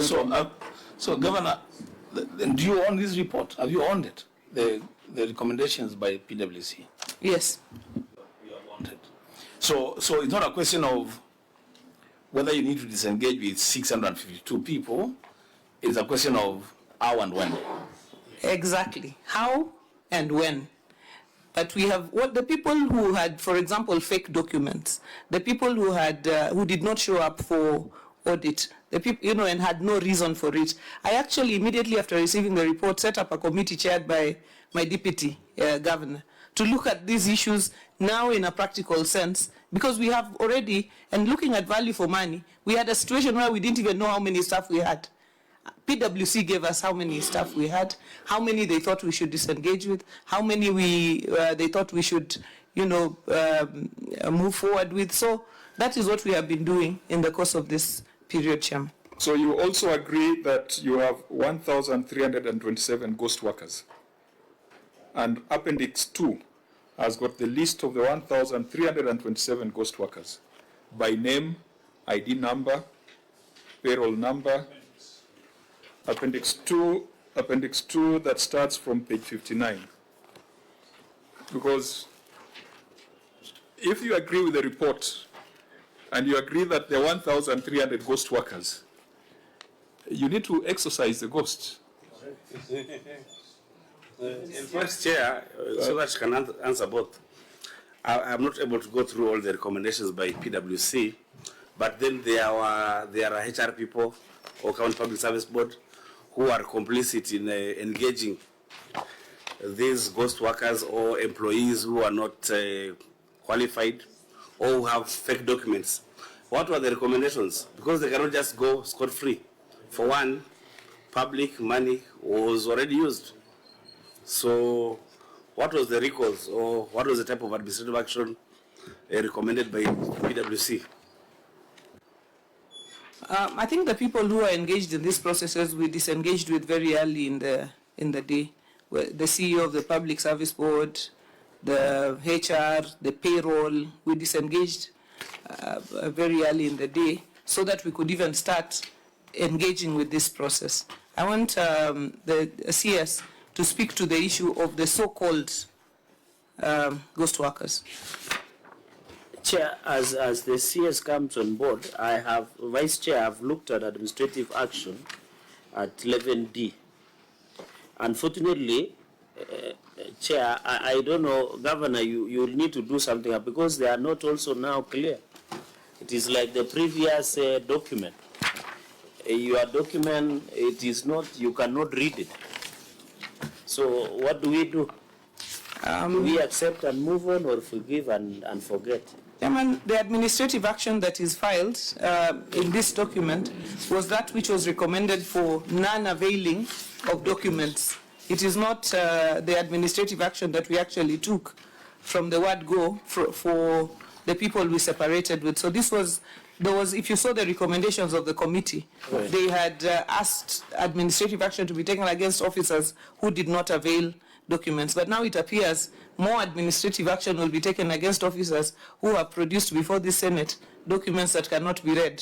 So, Governor, do you own this report? Have you owned it? The recommendations by PwC? Yes. You have owned it. So it's not a question of whether you need to disengage with 652 people. It's a question of how and when. Exactly. How and when. But we have what the people who had, for example, fake documents, the people who had who did not show up for audit, the people, and had no reason for it. I actually immediately after receiving the report set up a committee chaired by my deputy governor to look at these issues now in a practical sense, because we have already, and looking at value for money, we had a situation where we didn't even know how many staff we had. PwC gave us how many staff we had, how many they thought we should disengage with, how many they thought we should, move forward with. So that is what we have been doing in the course of this period, Chairman. So you also agree that you have 1,327 ghost workers, and Appendix 2 has got the list of the 1,327 ghost workers by name, ID number, payroll number. Appendix 2 that starts from page 59. Because if you agree with the report and you agree that there are 1,300 ghost workers, you need to exorcise the ghosts. In fact, Chair, so that you can answer both. I'm not able to go through all the recommendations by PwC, but then there are HR people or County Public Service Board who are complicit in engaging these ghost workers or employees who are not qualified or who have fake documents. What were the recommendations? Because they cannot just go scot-free. For one, public money was already used. So what was the recalls or what was the type of administrative action recommended by PwC? I think the people who are engaged in these processes we disengaged with very early in the day. The CEO of the Public Service Board, the HR, the payroll, we disengaged very early in the day so that we could even start engaging with this process. I want the CS to speak to the issue of the so-called ghost workers. Chair, as the CS comes on board, Vice Chair, I've looked at administrative action at 11D. Unfortunately, Chair, I don't know, Governor, you will need to do something because they are not also now clear. It is like the previous document. Your document, it is not, you cannot read it. So what do? Do we accept and move on or forgive and forget? Chairman, the administrative action that is filed in this document was that which was recommended for non-availing of documents. It is not the administrative action that we actually took from the word go for the people we separated with. So if you saw the recommendations of the committee, right, they had asked administrative action to be taken against officers who did not avail documents. But now it appears more administrative action will be taken against officers who have produced before the Senate documents that cannot be read.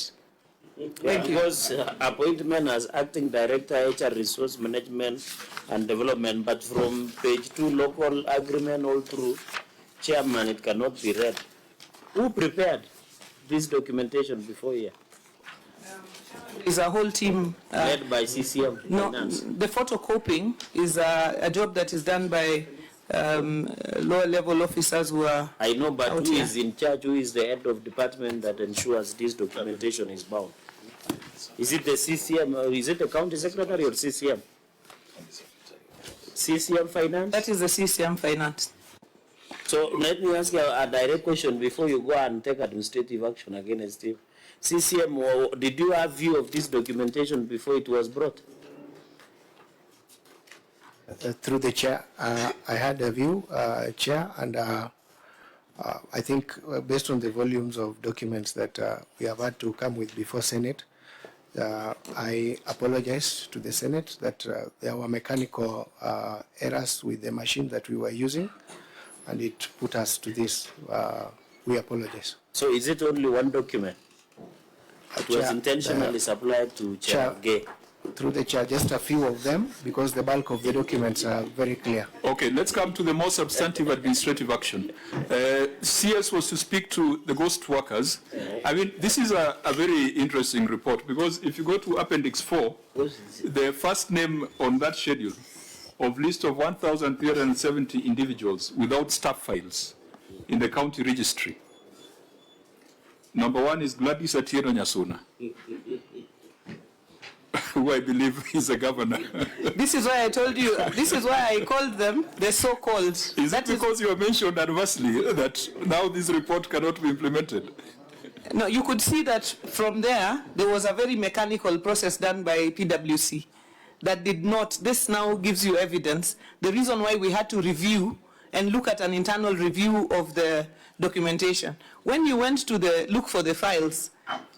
Thank you. Because appointment as acting director, HR resource management and development, but from page 2 local agreement all through, Chairman, it cannot be read. Who prepared this documentation before here? Is a whole team led by CCM. No, the photocopying is a job that is done by lower level officers who are. I know, but who is in charge? Who is the head of department that ensures this documentation is bound? Is it the CCM or is it the county secretary or CCM? CCM Finance? That is the CCM Finance. So let me ask you a direct question before you go and take administrative action against him. CCM, did you have view of this documentation before it was brought? Through the chair, I had a view, Chair, and I think based on the volumes of documents that we have had to come with before Senate, I apologize to the Senate that there were mechanical errors with the machine that we were using, and it put us to this. We apologize. So is it only one document? It was intentionally supplied to Chair Gay. Through the chair, just a few of them, because the bulk of the documents are very clear. Okay, let's come to the more substantive administrative action. CS was to speak to the ghost workers. I mean, this is a very interesting report, because if you go to Appendix 4, the first name on that schedule of list of 1,370 individuals without staff files in the county registry. Number 1 is Gladys Nyasuna, who I believe is a governor. This is why I told you, this is why I called them the so-called. Is that because you mentioned adversely that now this report cannot be implemented? No, you could see that from there was a very mechanical process done by PwC that did not. This now gives you evidence. The reason why we had to review and look at an internal review of the documentation. When you went to look for the files,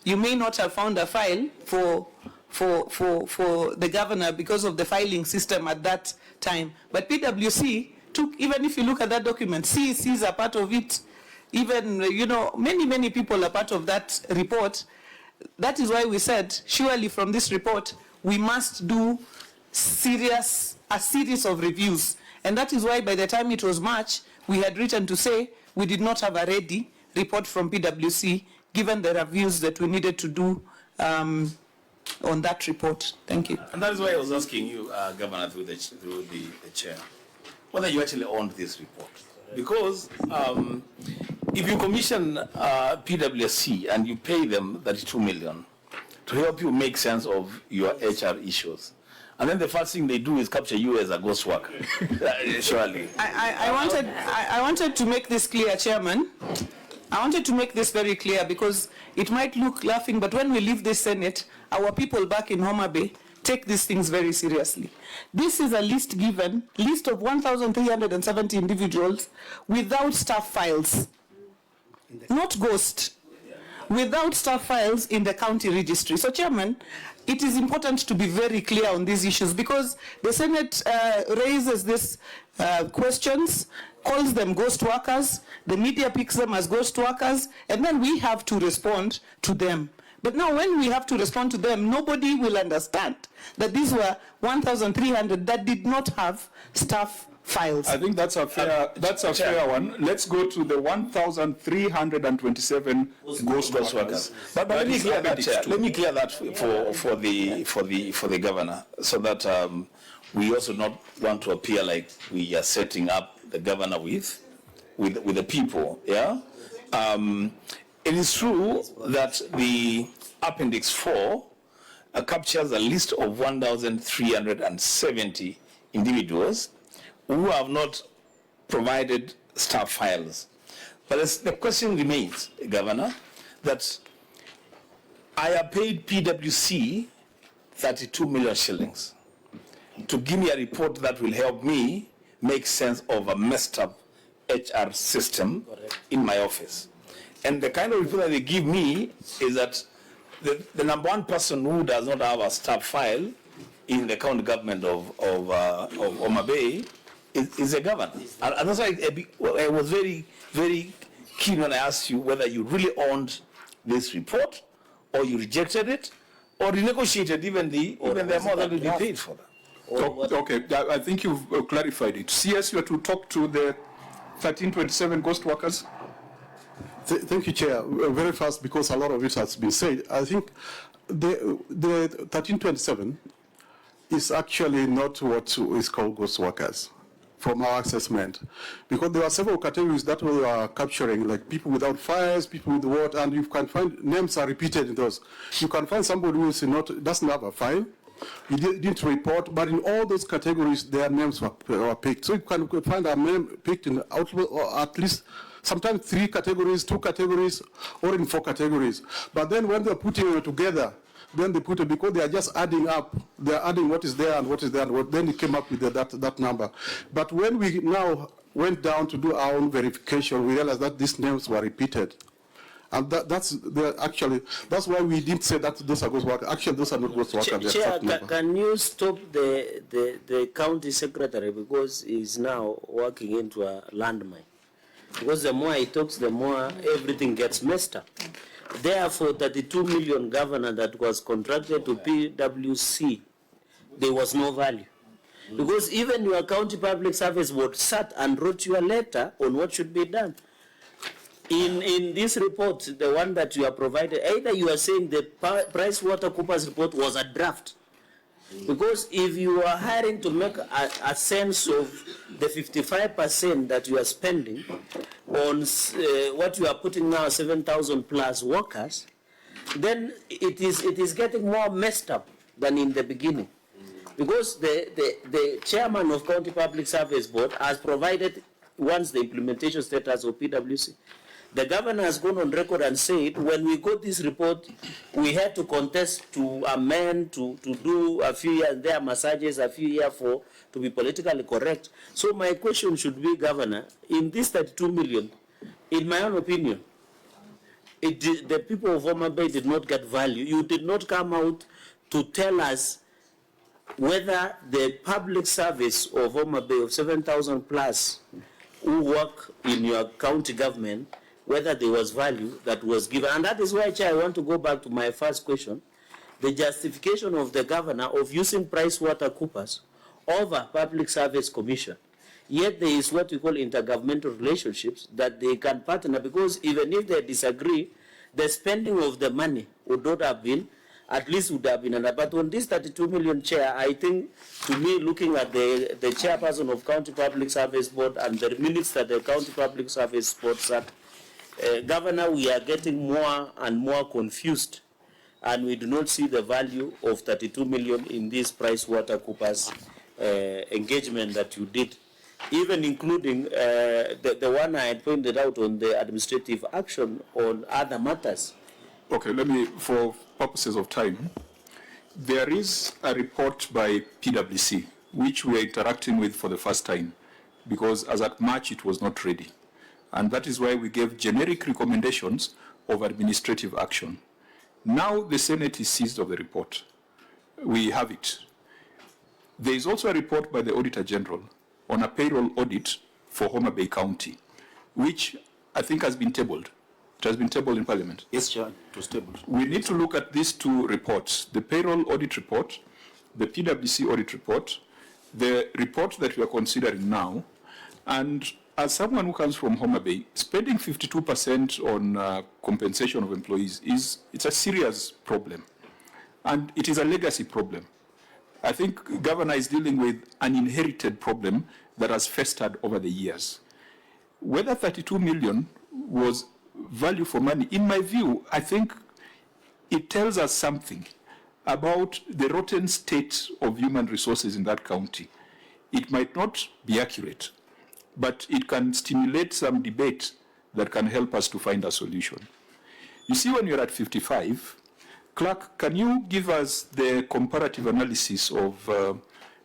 you may not have found a file for the governor because of the filing system at that time. But PwC took, even if you look at that document, CEC is a part of it, even, many people are part of that report. That is why we said, surely from this report, we must do a series of reviews. And that is why by the time it was March, we had written to say we did not have a ready report from PwC, given the reviews that we needed to do on that report. Thank you. And that is why I was asking you, Governor, through the chair, whether you actually owned this report. Because if you commission PwC and you pay them 32 million to help you make sense of your HR issues, and then the first thing they do is capture you as a ghost worker, surely. I wanted to make this clear, Chairman. I wanted to make this very clear because it might look laughing, but when we leave the Senate, our people back in Homa Bay take these things very seriously. This is a list of 1,370 individuals without staff files, not ghost, without staff files in the county registry. So, Chairman, it is important to be very clear on these issues because the Senate raises these questions, calls them ghost workers, the media picks them as ghost workers, and then we have to respond to them. But now when we have to respond to them, nobody will understand that these were 1,300 that did not have staff files. I think that's a fair one. Let's go to the 1,327 ghost workers. But let me clear that. Let me clear that for the governor, so that we also not want to appear like we are setting up the governor with the people. Yeah. It is true that the Appendix 4 captures a list of 1,370 individuals who have not provided staff files. But the question remains, Governor, that I have paid PwC 32 million shillings to give me a report that will help me make sense of a messed up HR system in my office. And the kind of report that they give me is that the number one person who does not have a staff file in the county government of Homa Bay is a governor. And that's why I was very, very keen when I asked you whether you really owned this report, or you rejected it, or renegotiated even the amount that would be paid for that. Okay, I think you've clarified it. CS, you are to talk to the 1,327 ghost workers. Thank you, Chair. Very fast, because a lot of it has been said. I think the 1327 is actually not what is called ghost workers from our assessment, because there are several categories that we are capturing, like people without files, people with what, and you can find names are repeated in those. You can find somebody who is doesn't have a file, he didn't report, but in all those categories, their names were picked. So you can find a name picked in or at least sometimes 3 categories, 2 categories, or in 4 categories. But then when they're putting it together, then they put it, because they are just adding up, they're adding what is there and what is there, and then it came up with that number. But when we now went down to do our own verification, we realized that these names were repeated. And that's why we didn't say that those are ghost workers. Actually, those are not ghost workers. Chair, can you stop the county secretary, because he's now working into a landmine? Because the more he talks, the more everything gets messed up. Therefore, 32 million, Governor, that was contracted to PwC, there was no value. Because even your county public service board sat and wrote you a letter on what should be done. In this report, the one that you are provided, either you are saying the PricewaterhouseCoopers report was a draft. Because if you are hiring to make a sense of the 55% that you are spending on what you are putting now, 7,000 plus workers, then it is getting more messed up than in the beginning. Because the chairman of County Public Service Board has provided once the implementation status of PwC. The governor has gone on record and said, when we got this report, we had to contest to amend, to do a few years there, massages a few years to be politically correct. So my question should be, Governor, in this 32 million, in my own opinion, the people of Homa Bay did not get value. You did not come out to tell us whether the public service of Homa Bay of 7,000 plus who work in your county government, whether there was value that was given. And that is why, Chair, I want to go back to my first question. The justification of the governor of using PricewaterhouseCoopers over Public Service Commission. Yet there is what we call intergovernmental relationships that they can partner, because even if they disagree, the spending of the money would not have been, at least would have been another. But on this 32 million, Chair, I think, to me, looking at the chairperson of County Public Service Board and the minutes that the County Public Service Board sat, Governor, we are getting more and more confused, and we do not see the value of 32 million in this PricewaterhouseCoopers engagement that you did, even including the one I had pointed out on the administrative action on other matters. Okay, let me, for purposes of time, there is a report by PwC, which we are interacting with for the first time, because as at March, it was not ready. And that is why we gave generic recommendations of administrative action. Now the Senate is seized of the report. We have it. There is also a report by the Auditor General on a payroll audit for Homa Bay County, which I think has been tabled. It has been tabled in Parliament. Yes, Chair, it was tabled. We need to look at these two reports, the payroll audit report, the PwC audit report, the report that we are considering now, and as someone who comes from Homa Bay, spending 52% on compensation of employees it's a serious problem, and it is a legacy problem. I think Governor is dealing with an inherited problem that has festered over the years. Whether 32 million was value for money, in my view, I think it tells us something about the rotten state of human resources in that county. It might not be accurate, but it can stimulate some debate that can help us to find a solution. You see, when you're at 55, Clerk, can you give us the comparative analysis of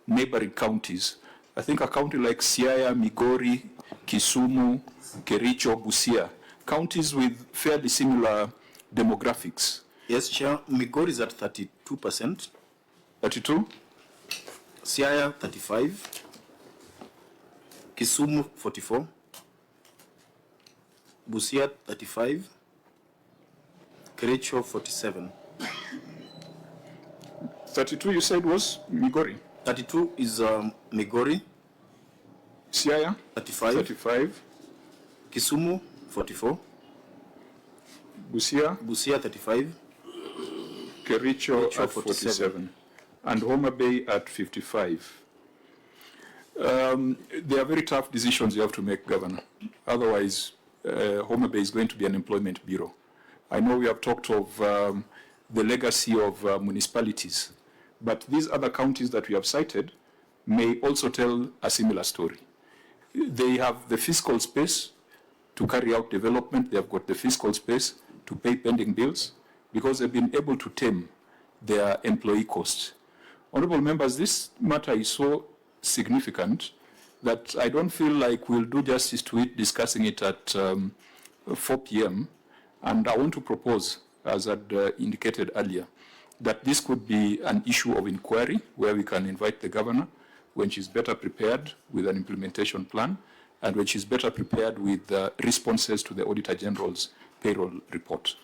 neighboring counties? I think a county like Siaya, Migori, Kisumu, Kericho, Busia, counties with fairly similar demographics. Yes, Chair. Migori is at 32%. 32? Siaya, 35%. Kisumu, 44%. Busia, 35%. Kericho, 47%. 32 you said was Migori? 32 is Migori. Siaya? 35. Kisumu, 44. Busia? 35. Kericho at 47. And Homa Bay at 55. They are very tough decisions you have to make, Governor. Otherwise, Homa Bay is going to be an employment bureau. I know we have talked of the legacy of municipalities, but these other counties that we have cited may also tell a similar story. They have the fiscal space to carry out development. They have got the fiscal space to pay pending bills because they've been able to tame their employee costs. Honorable members, this matter is so significant that I don't feel like we'll do justice to it discussing it at 4 p.m. And I want to propose, as I'd indicated earlier, that this could be an issue of inquiry where we can invite the governor when she's better prepared with an implementation plan and when she's better prepared with responses to the Auditor General's payroll report.